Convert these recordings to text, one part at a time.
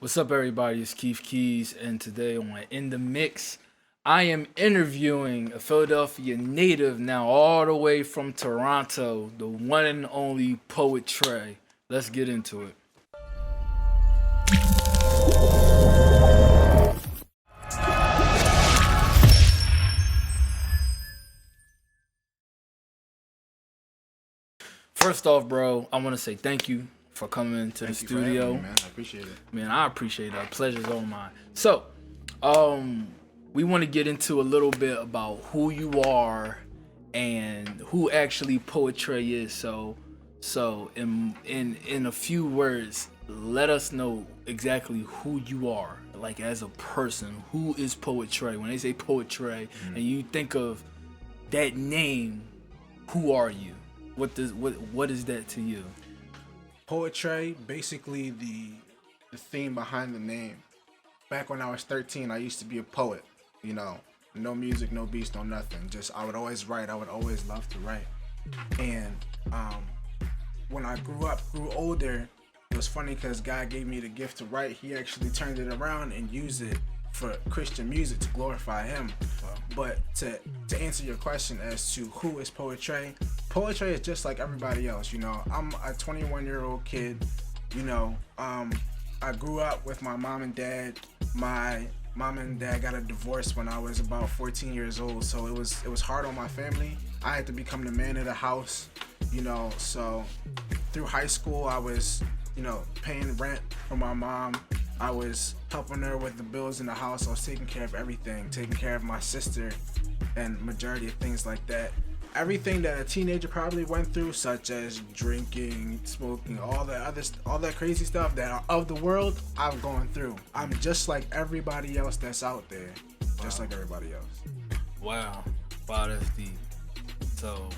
What's up, everybody? It's Keef Keyz, and today on In the Mix, I am interviewing a Philadelphia native, now all the way from Toronto, the one and only Poetre. Let's get into it. First off, bro, I want to say thank you for coming into the studio. Man, I appreciate it. Man, I appreciate that. Pleasure's all mine. So, we want to get into a little bit about who you are and who actually Poetre is. So in a few words, let us know exactly who you are, like as a person. Who is Poetre? When they say Poetre, and you think of that name, who are you? What is that to you? Poetry, basically the theme behind the name. Back when I was 13, I used to be a poet. You know, no music, no beats, no nothing. Just I would always write. I would always love to write. And when I grew older, it was funny because God gave me the gift to write. He actually turned it around and used it for Christian music to glorify Him. But to answer your question as to who is Poetry, Poetry is just like everybody else. You know, I'm a 21-year-old kid. You know, I grew up with my mom and dad. My mom and dad got a divorce when I was about 14 years old, so it was hard on my family. I had to become the man of the house. You know, so through high school I was, you know, paying rent for my mom. I was helping her with the bills in the house. I was taking care of everything, taking care of my sister, and majority of things like that. Everything that a teenager probably went through, such as drinking, smoking, all that crazy stuff that are of the world, I've gone through. I'm just like everybody else that's out there, just like everybody else. Wow, that's deep. So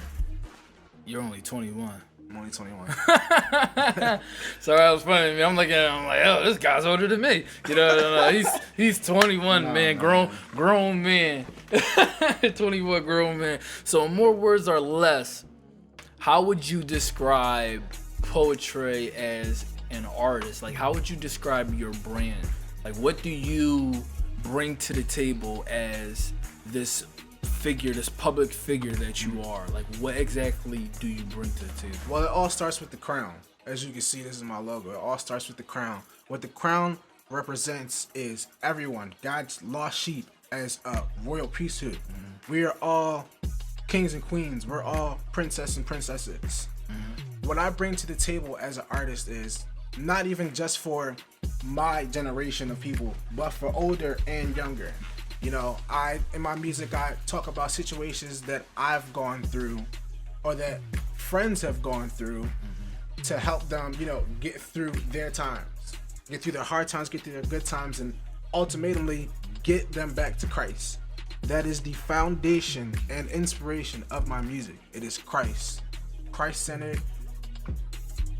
you're only 21. I'm only 21. So that was funny to me. I'm like, oh, this guy's older than me. You know, he's 21, man, grown man, 21 grown man. So in more words or less, how would you describe Poetry as an artist? Like, how would you describe your brand? Like, what do you bring to the table as this figure, this public figure that you are? Like, what exactly do you bring to the table? Well, it all starts with the crown. As you can see, this is my logo. It all starts with the crown. What the crown represents is everyone, God's lost sheep, as a royal priesthood. We are all kings and queens. We're all princess and princesses. What I bring to the table as an artist is not even just for my generation of people, but for older and younger. You know, in my music, I talk about situations that I've gone through or that friends have gone through to help them, you know, get through their times, get through their hard times, get through their good times, and ultimately get them back to Christ. That is the foundation and inspiration of my music. It is Christ-centered,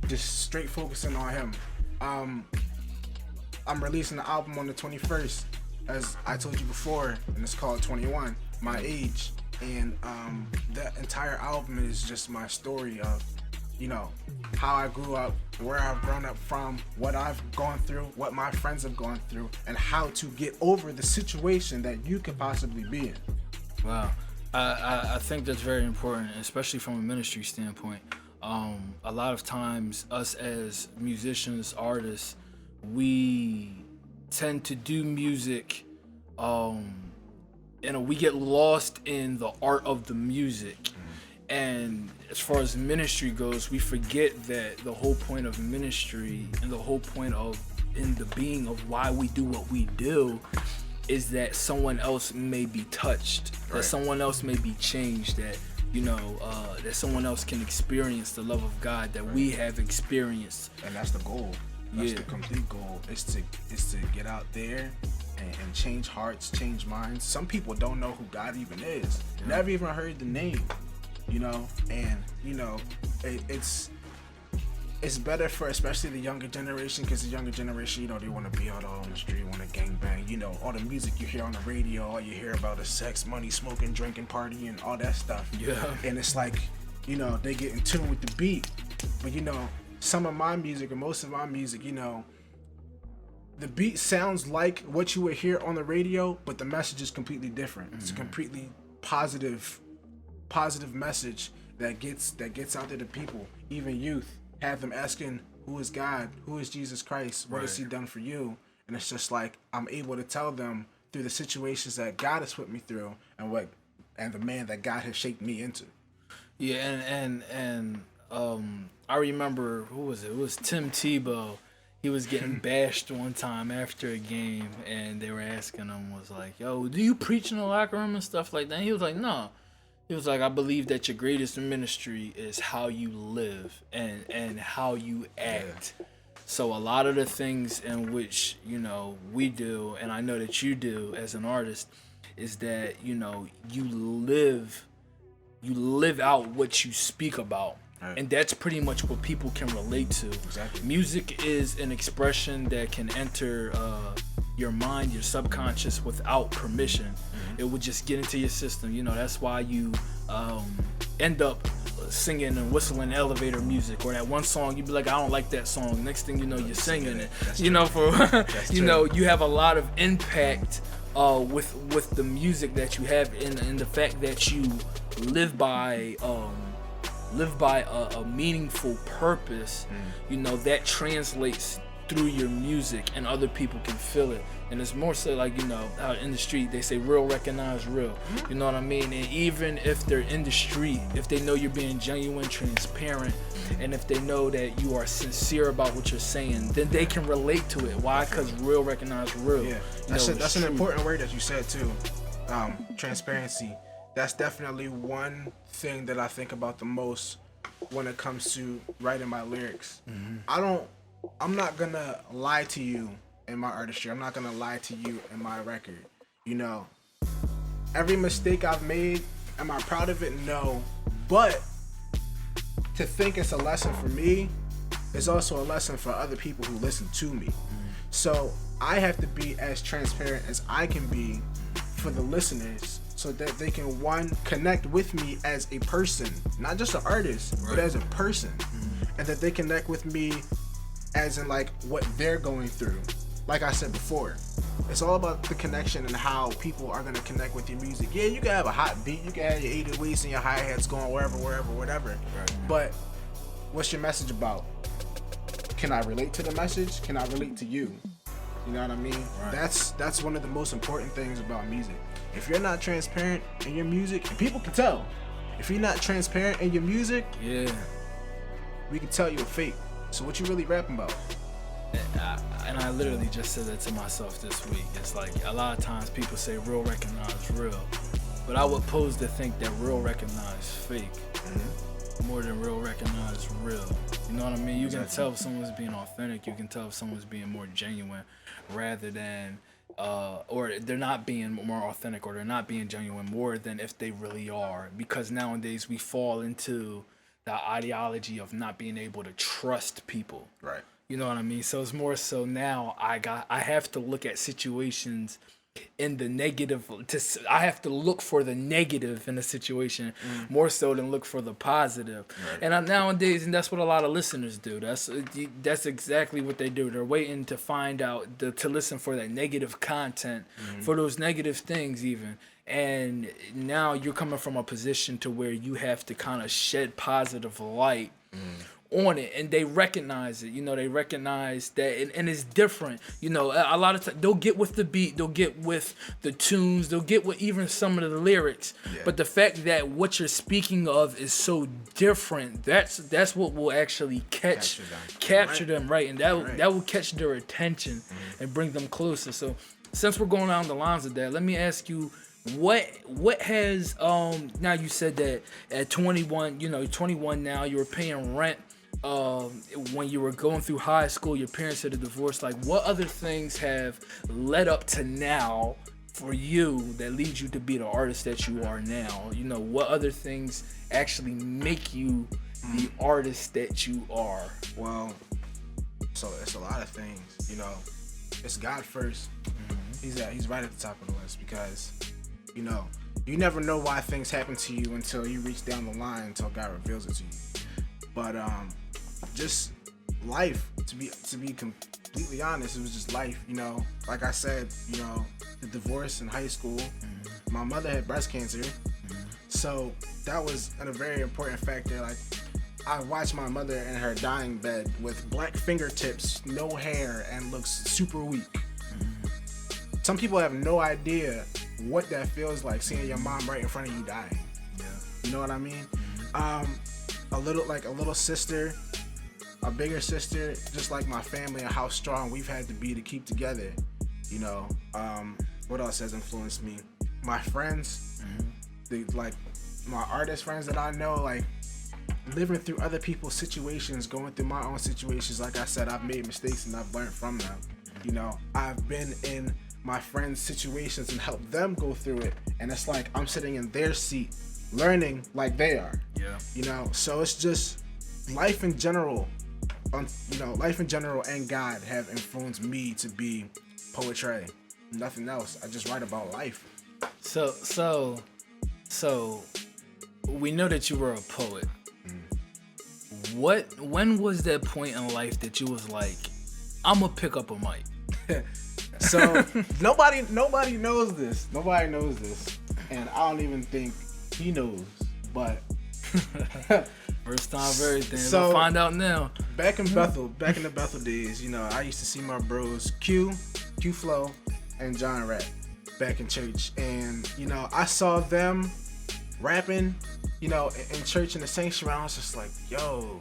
just straight focusing on Him. I'm releasing the album on the 21st. As I told you before, and it's called 21, my age. And that entire album is just my story of, you know, how I grew up, where I've grown up from, what I've gone through, what my friends have gone through, and how to get over the situation that you could possibly be in. Wow. I think that's very important, especially from a ministry standpoint. A lot of times, us as musicians, artists, we tend to do music, we get lost in the art of the music. And as far as ministry goes, we forget that the whole point of ministry and the whole point of in the being of why we do what we do is that someone else may be touched, that someone else may be changed, that, you know, that someone else can experience the love of God that we have experienced. And that's the goal. That's the complete goal. Is to get out there and change hearts, change minds. Some people don't know who God even is. Never even heard the name. You know, and you know, it's better for especially the younger generation, because the younger generation, you know, they want to be out on the street, want to gangbang. You know, all the music you hear on the radio, all you hear about is sex, money, smoking, drinking, partying, all that stuff. Yeah. And it's like, you know, they get in tune with the beat, but you know, some of my music or most of my music, you know, the beat sounds like what you would hear on the radio, but the message is completely different. It's a completely positive message that gets out there to people, even youth. Have them asking, who is God? Who is Jesus Christ? What has he done for you? And it's just like, I'm able to tell them through the situations that God has put me through and the man that God has shaped me into. Yeah, and I remember, who was it? It was Tim Tebow. He was getting bashed one time after a game, and they were asking him, was like, yo, do you preach in the locker room and stuff like that? And he was like, no. He was like, I believe that your greatest ministry is how you live and how you act. Yeah. So a lot of the things in which, you know, we do, and I know that you do as an artist, is that, you know, you live out what you speak about. Right. And that's pretty much what people can relate to. Exactly. Music is an expression that can enter your mind, your subconscious, without permission. It would just get into your system. You know, that's why you end up singing and whistling elevator music, or that one song you'd be like, I don't like that song. Next thing you know, you're singing it. You know, you know, you have a lot of impact with the music that you have, in the fact that you live by a meaningful purpose. You know, that translates through your music, and other people can feel it. And it's more so like, you know, out in the street they say real recognize real. You know what I mean? And even if they're in the street, if they know you're being genuine, transparent, and if they know that you are sincere about what you're saying, then they can relate to it. Why? Because real recognize real. Yeah, that's an important word that you said too. Transparency. That's definitely one thing that I think about the most when it comes to writing my lyrics. I'm not gonna lie to you in my artistry. I'm not gonna lie to you in my record. You know, every mistake I've made, am I proud of it? No. But to think it's a lesson for me is also a lesson for other people who listen to me. So I have to be as transparent as I can be for the listeners, so that they can, one, connect with me as a person, not just an artist, but as a person, and that they connect with me as in like what they're going through. Like I said before, it's all about the connection and how people are gonna connect with your music. Yeah, you can have a hot beat, you can have your 808s and your hi-hats going wherever, whatever. But what's your message about? Can I relate to the message? Can I relate to you? You know what I mean? That's one of the most important things about music. If you're not transparent in your music, and people can tell, if you're not transparent in your music, we can tell you're fake. So what you really rapping about? And I literally just said that to myself this week. It's like, a lot of times people say real recognize real, but I would pose to think that real recognize fake more than real recognize real. You know what I mean? You can tell if someone's being authentic. You can tell if someone's being more genuine, rather than or they're not being more authentic, or they're not being genuine, more than if they really are. Because nowadays we fall into the ideology of not being able to trust people. Right. You know what I mean? So it's more so now I have to look at situations in the negative. I have to look for the negative in a situation more so than look for the positive. Right. And nowadays, and that's what a lot of listeners do. That's exactly what they do. They're waiting to find out, to listen for that negative content, for those negative things even. And now you're coming from a position to where you have to kind of shed positive light on it, and they recognize it. You know, they recognize that, and it's different. You know, a lot of times they'll get with the beat, they'll get with the tunes, they'll get with even some of the lyrics. But the fact that what you're speaking of is so different, that's what will actually capture them, right? And that will catch their attention and bring them closer. So since we're going down the lines of that, let me ask you, what has now you said that at 21, you know, 21 now, you were paying rent. When you were going through high school, your parents had a divorce. Like, what other things have led up to now for you that lead you to be the artist that you are now? You know, what other things actually make you the artist that you are? Well, so it's a lot of things. You know, it's God first. He's right at the top of the list, because, you know, you never know why things happen to you until you reach down the line, until God reveals it to you. But just life. To be completely honest, it was just life. You know, like I said, you know, the divorce in high school. My mother had breast cancer, so that was a very important factor. Like, I watched my mother in her dying bed with black fingertips, no hair, and looks super weak. Some people have no idea what that feels like, seeing your mom right in front of you dying. Yeah. You know what I mean? A little sister, a bigger sister, just like my family, and how strong we've had to be to keep together. You know, what else has influenced me? My friends, my artist friends that I know, like, living through other people's situations, going through my own situations. Like I said, I've made mistakes and I've learned from them. You know, I've been in my friends' situations and helped them go through it, and it's like I'm sitting in their seat, learning like they are. Yeah. You know, so it's just life in general. Life in general and God have influenced me to be Poetre. Nothing else. I just write about life. So we know that you were a poet. When was that point in life that you was like, I'm gonna pick up a mic? So nobody knows this. Nobody knows this, and I don't even think he knows. But first time for everything. So We'll find out now. Back in the Bethel days, you know, I used to see my bros Q Flow, and John Rap back in church, and you know, I saw them rapping, you know, in church in the sanctuary. I was just like, yo,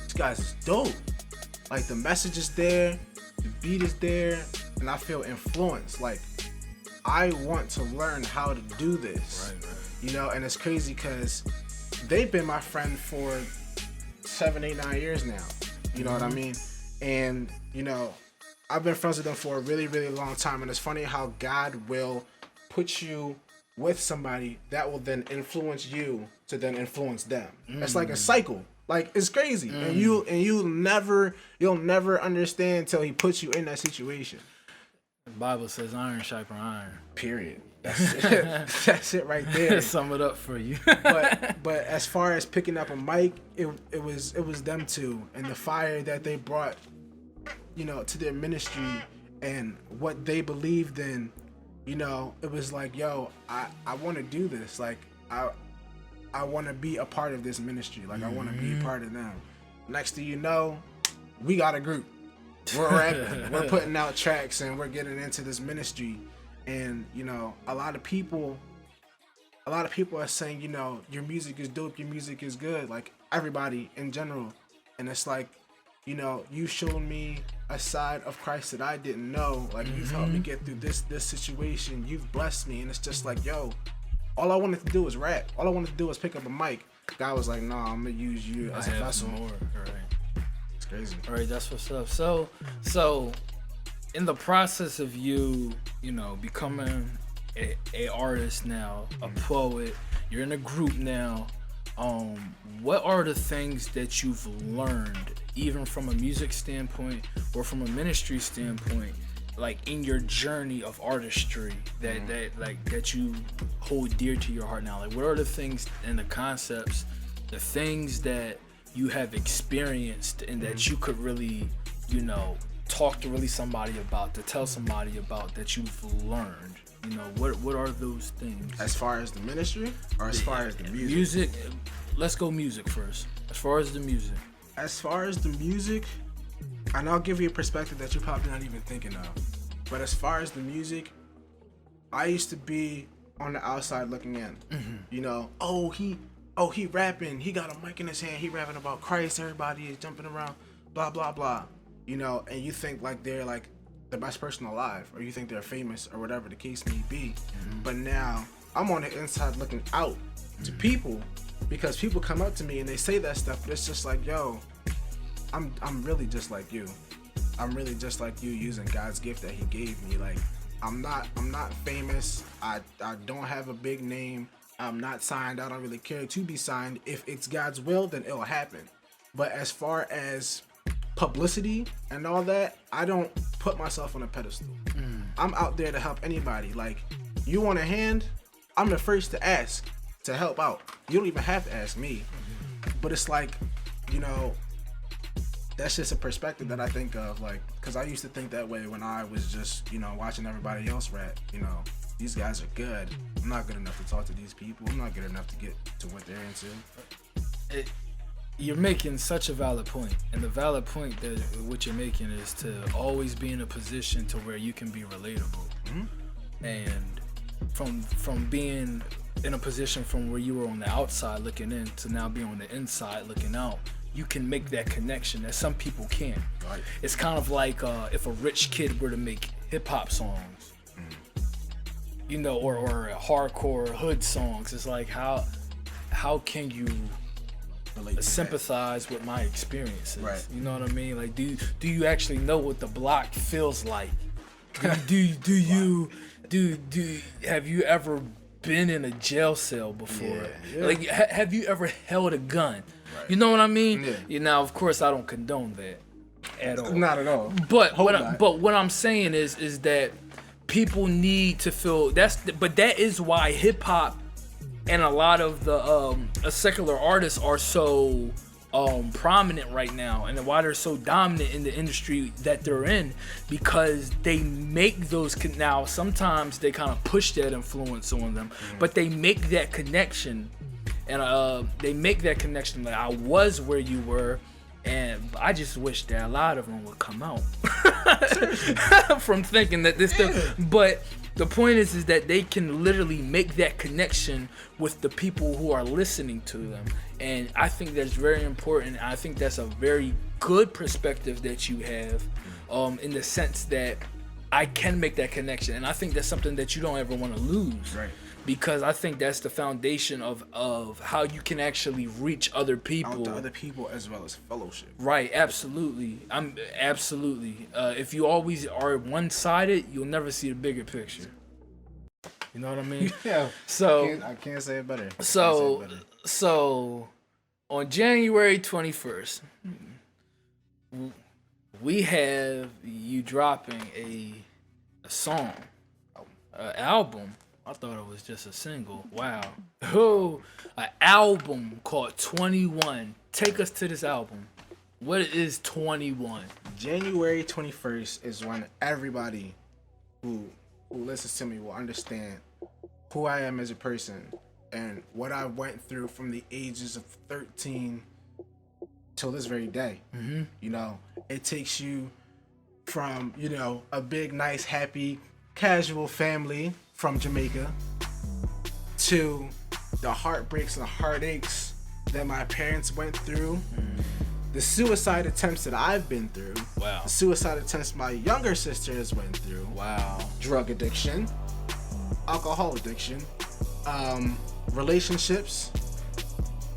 these guys is dope. Like, the message is there, the beat is there, and I feel influenced. Like, I want to learn how to do this. Right. You know, and it's crazy because they've been my friend for 7, 8, 9 years now. You know what I mean? And, you know, I've been friends with them for a really, really long time. And it's funny how God will put you with somebody that will then influence you to then influence them. It's like a cycle. Like, it's crazy. And you'll never understand until he puts you in that situation. The Bible says iron sharpens iron. Period. That's it. That's it right there. Sum it up for you. but as far as picking up a mic, it was them two, and the fire that they brought, you know, to their ministry and what they believed in. You know, it was like, yo, I want to do this. Like, I want to be a part of this ministry. Like, I want to be a part of them. Next thing you know, we got a group. We're rapping. We're putting out tracks, and we're getting into this ministry. And, you know, a lot of people are saying, you know, your music is dope, your music is good. Like, everybody in general. And it's like, you know, you showed me a side of Christ that I didn't know. Like, you've helped me get through this situation. You've blessed me. And it's just like, yo, all I wanted to do was rap. All I wanted to do was pick up a mic. God was like, nah, I'm going to use you as a vessel. More. Right. It's crazy. All right, that's what's up. So in the process of you know, becoming a artist now, a poet, you're in a group now. What are the things that you've learned, even from a music standpoint or from a ministry standpoint, like in your journey of artistry that you hold dear to your heart now? Like, what are the things and the concepts, the things that you have experienced and that you could really, you know, talk to really somebody about, to tell somebody about, that you've learned? You know, what are those things? As far as the ministry or as far as the music? Music. Let's go music first. As far as the music. As far as the music, and I'll give you a perspective that you're probably not even thinking of. But as far as the music, I used to be on the outside looking in. You know, he rapping, he got a mic in his hand, he rapping about Christ, everybody is jumping around, blah, blah, blah. You know, and you think like they're like the best person alive, or you think they're famous, or whatever the case may be. But now I'm on the inside looking out to people, because people come up to me and they say that stuff, but it's just like, yo, I'm really just like you. I'm really just like you, using God's gift that he gave me. Like, I'm not famous. I don't have a big name. I'm not signed. I don't really care to be signed. If it's God's will, then it'll happen. But as far as publicity and all that, I don't put myself on a pedestal. I'm out there to help anybody. Like, you want a hand? I'm the first to ask to help out. You don't even have to ask me. But it's like, you know, that's just a perspective that I think of, like, because I used to think that way when I was just, you know, watching everybody else rap. You know, these guys are good. I'm not good enough to talk to these people. I'm not good enough to get to what they're into. You're making such a valid point, and the valid point that what you're making is to always be in a position to where you can be relatable. Mm-hmm. And from being in a position from where you were on the outside looking in to now being on the inside looking out, you can make that connection that some people can't. Right. It's kind of like if a rich kid were to make hip hop songs, you know, or hardcore hood songs. It's like how can you sympathize with my experiences? Right. You know what I mean? Like, do you actually know what the block feels like? Have you ever been in a jail cell before? Yeah. Like, have you ever held a gun? Right. You know what I mean? Yeah. You know, of course, I don't condone that at all. Not at all. But what I'm saying is that people need to feel but that is why hip hop and a lot of the secular artists are so prominent right now, and why they're so dominant in the industry that they're in, because they make those now sometimes they kind of push that influence on them, but they make that connection, and they make that connection that I was where you were, and I just wish that a lot of them would come out from thinking that this stuff, but the point is that they can literally make that connection with the people who are listening to them. And I think that's very important. I think that's a very good perspective that you have, in the sense that I can make that connection. And I think that's something that you don't ever want to lose. Right. Because I think that's the foundation of how you can actually reach other people. Out to other people as well as fellowship. Right, absolutely. Absolutely. If you always are one-sided, you'll never see the bigger picture. You know what I mean? Yeah. So I can't say it better. So on January 21st, we have you dropping a song, an album. I thought it was just a single. Wow. Oh, an album called 21. Take us to this album. What is 21? January 21st is when everybody who listens to me will understand who I am as a person and what I went through from the ages of 13 till this very day. Mm-hmm. You know, it takes you from, you know, a big, nice, happy, casual family from Jamaica to the heartbreaks and the heartaches that my parents went through, the suicide attempts that I've been through, wow, the suicide attempts my younger sisters went through, wow, drug addiction, alcohol addiction, relationships,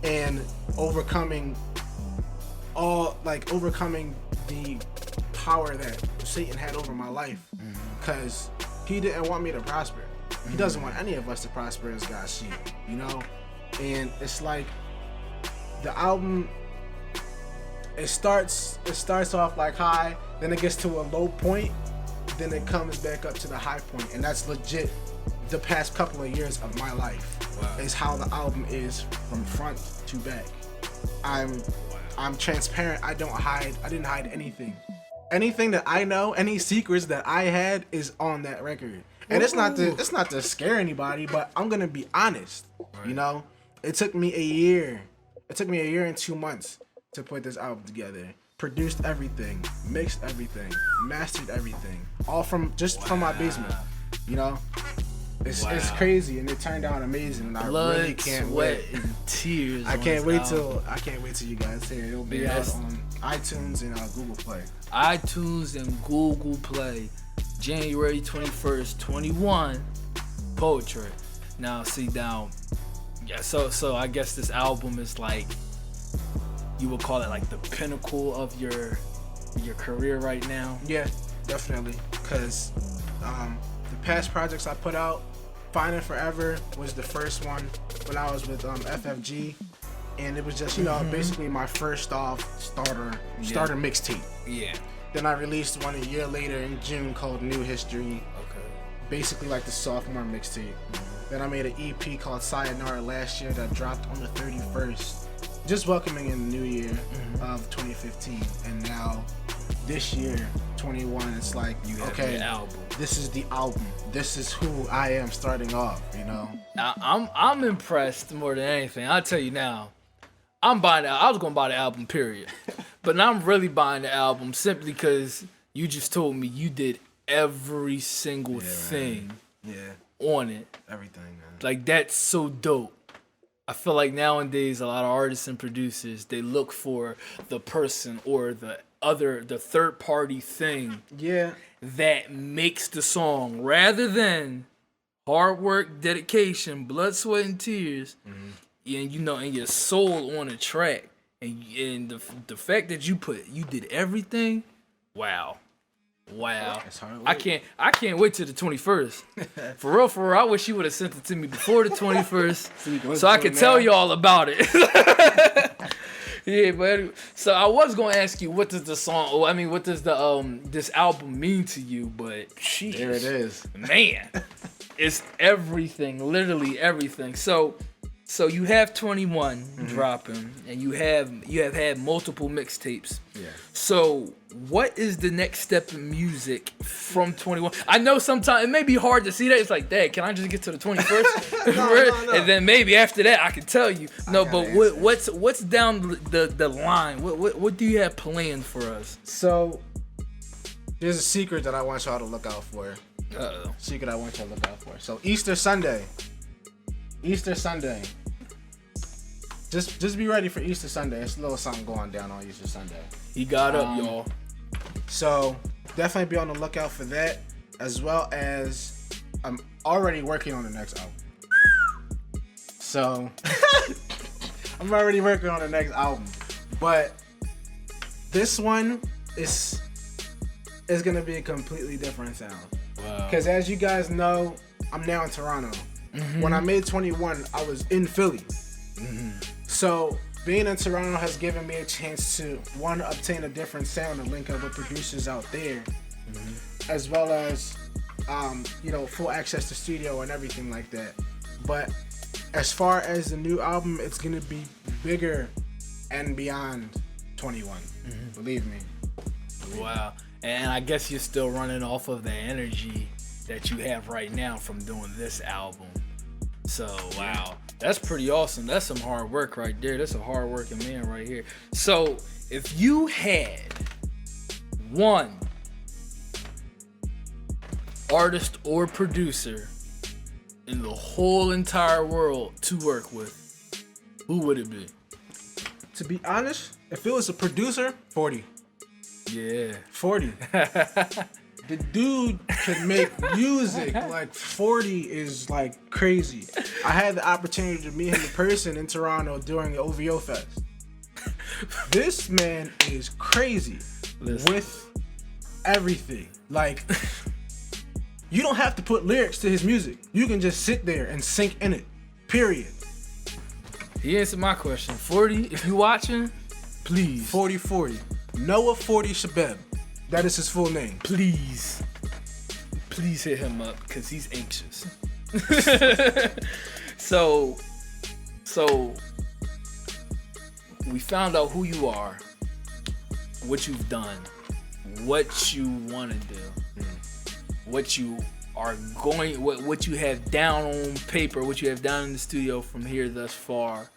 and overcoming the power that Satan had over my life, because he didn't want me to prosper. He doesn't want any of us to prosper as God's sheep, you know? And it's like the album, it starts off like high, then it gets to a low point, then it comes back up to the high point, and that's legit the past couple of years of my life. Wow. Is how the album is from front to back. I'm transparent. I didn't hide anything. Anything that I know, any secrets that I had is on that record. And it's not to scare anybody, but I'm gonna be honest. Right. You know, it took me a year. It took me a year and 2 months to put this album together. Produced everything, mixed everything, mastered everything, all from my basement. You know, it's crazy, and it turned out amazing. And Blood, I really can't sweat, wait. and tears. I can't wait till you guys hear it. It'll be out on iTunes and Google Play. iTunes and Google Play. January 21st, 21, Poetre. Now, see, down. Yeah, so I guess this album is like, you would call it like the pinnacle of your career right now. Yeah, definitely. Because the past projects I put out, Finding Forever was the first one when I was with FFG, and it was just, you know, basically my first starter mixtape. Yeah. Then I released one a year later in June called New History. Okay. Basically like the sophomore mixtape. Then I made an EP called Sayonara last year that dropped on the 31st. just welcoming in the new year of 2015, and now this year 21, it's like, You have okay, the album. this is the album. This is who I am starting off. I'm impressed more than anything. I'll tell you now. I'm buying it. I was gonna buy the album, period. But now I'm really buying the album simply because you just told me you did every single thing on it. Everything, man. Like, that's so dope. I feel like nowadays a lot of artists and producers, they look for the person or the third party thing that makes the song, rather than hard work, dedication, blood, sweat, and tears, and and your soul on a track, and the fact that you did everything. Wow. I can't wait till the 21st. For real, I wish you would have sent it to me before the 21st so I could tell y'all about it. Yeah, but anyway, so I was gonna ask you, what does the song? What does the this album mean to you? But there it is, man. It's everything, literally everything. So you have 21 dropping, and you have had multiple mixtapes. Yeah. So what is the next step in music from 21? I know sometimes it may be hard to see that. It's like, Dad, can I just get to the 21st? No. And then maybe after that I can tell you. No, but what's down the line? What do you have planned for us? So there's a secret that I want y'all to look out for. Uh-oh. Secret I want y'all to look out for. So Easter Sunday. Just be ready for Easter Sunday. It's a little something going down on Easter Sunday. He got up, y'all. So definitely be on the lookout for that, as well as I'm already working on the next album. So I'm already working on the next album, but this one is gonna be a completely different sound. Wow. Because as you guys know, I'm now in Toronto. When I made 21, I was in Philly. So being in Toronto has given me a chance to, one, obtain a different sound and link up with producers out there, as well as full access to studio and everything like that. But as far as the new album, it's gonna be bigger and beyond 21. Believe me. Wow. And I guess you're still running off of the energy that you have right now from doing this album. So, wow. That's pretty awesome. That's some hard work right there. That's a hard working man right here. So, if you had one artist or producer in the whole entire world to work with, who would it be? To be honest, if it was a producer, 40. Yeah. 40. The dude can make music. Like, 40 is like crazy. I had the opportunity to meet him in person in Toronto during the OVO Fest. This man is crazy. With everything. Like, you don't have to put lyrics to his music. You can just sit there and sink in it. Period. He answered my question. 40, if you watching, please. 40. Noah 40 Shabeb. That is his full name. Please hit him up because he's anxious. So we found out who you are, what you've done, what you want to do, what you are going, what you have down on paper, what you have down in the studio from here thus far.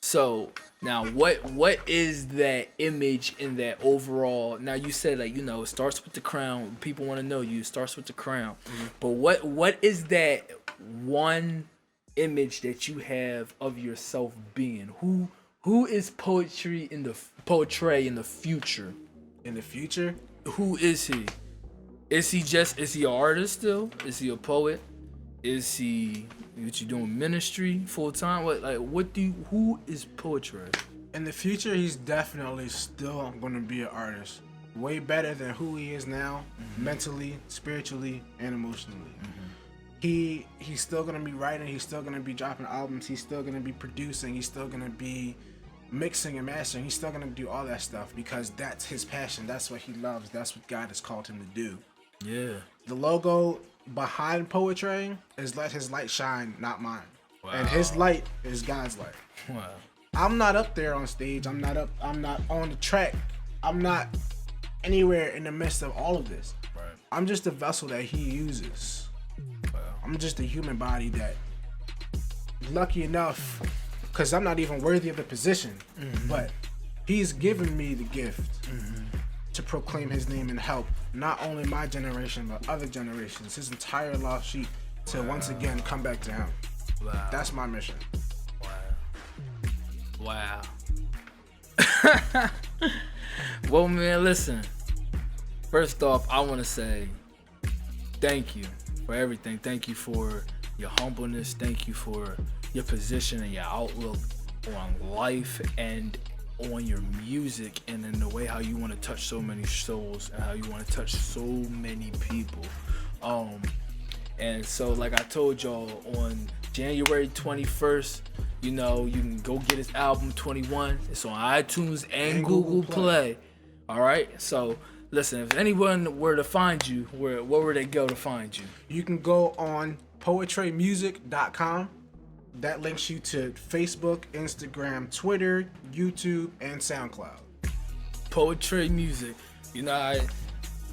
So now, what is that image in that overall? Now, you said, like, it starts with the crown. People want to know you. It starts with the crown. But what is that one image that you have of yourself being? Who is Poetre in the future? In the future? Who is he? Is he an artist still? Is he a poet? Is he, what you doing, ministry full time? Who is Poetre? In the future, he's definitely still gonna be an artist. Way better than who he is now, mentally, spiritually, and emotionally. He's still gonna be writing, he's still gonna be dropping albums, he's still gonna be producing, he's still gonna be mixing and mastering, he's still gonna do all that stuff because that's his passion, that's what he loves, that's what God has called him to do. Yeah. The logo behind Poetre is let his light shine, not mine. Wow. And his light is God's light. Wow. I'm not up there on stage. I'm not on the track. I'm not anywhere in the midst of all of this. Right. I'm just a vessel that he uses. Wow. I'm just a human body that, lucky enough, because I'm not even worthy of the position, but he's given me the gift to proclaim his name and help not only my generation, but other generations, his entire lost sheep, to once again come back to him. Wow. That's my mission. Wow. Well, man, listen. First off, I want to say thank you for everything. Thank you for your humbleness. Thank you for your position and your outlook on life and on your music, and in the way how you want to touch so many souls and how you want to touch so many people. And so, like I told y'all, on January 21st, you know, you can go get his album 21. It's on iTunes and Google Play. All right. So listen, if anyone were to find you, where would they go to find you? You can go on poetremusic.com. That links you to Facebook, Instagram, Twitter, YouTube, and SoundCloud. Poetry Music. You know,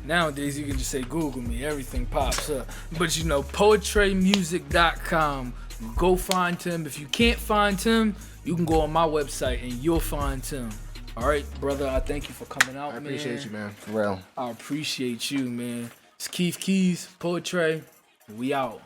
nowadays you can just say Google me, everything pops up. But you know, poetremusic.com. Go find him. If you can't find him, you can go on my website and you'll find him. All right, brother, I thank you for coming out, man. I appreciate you, man. For real. I appreciate you, man. It's Keyz, Poetry. We out.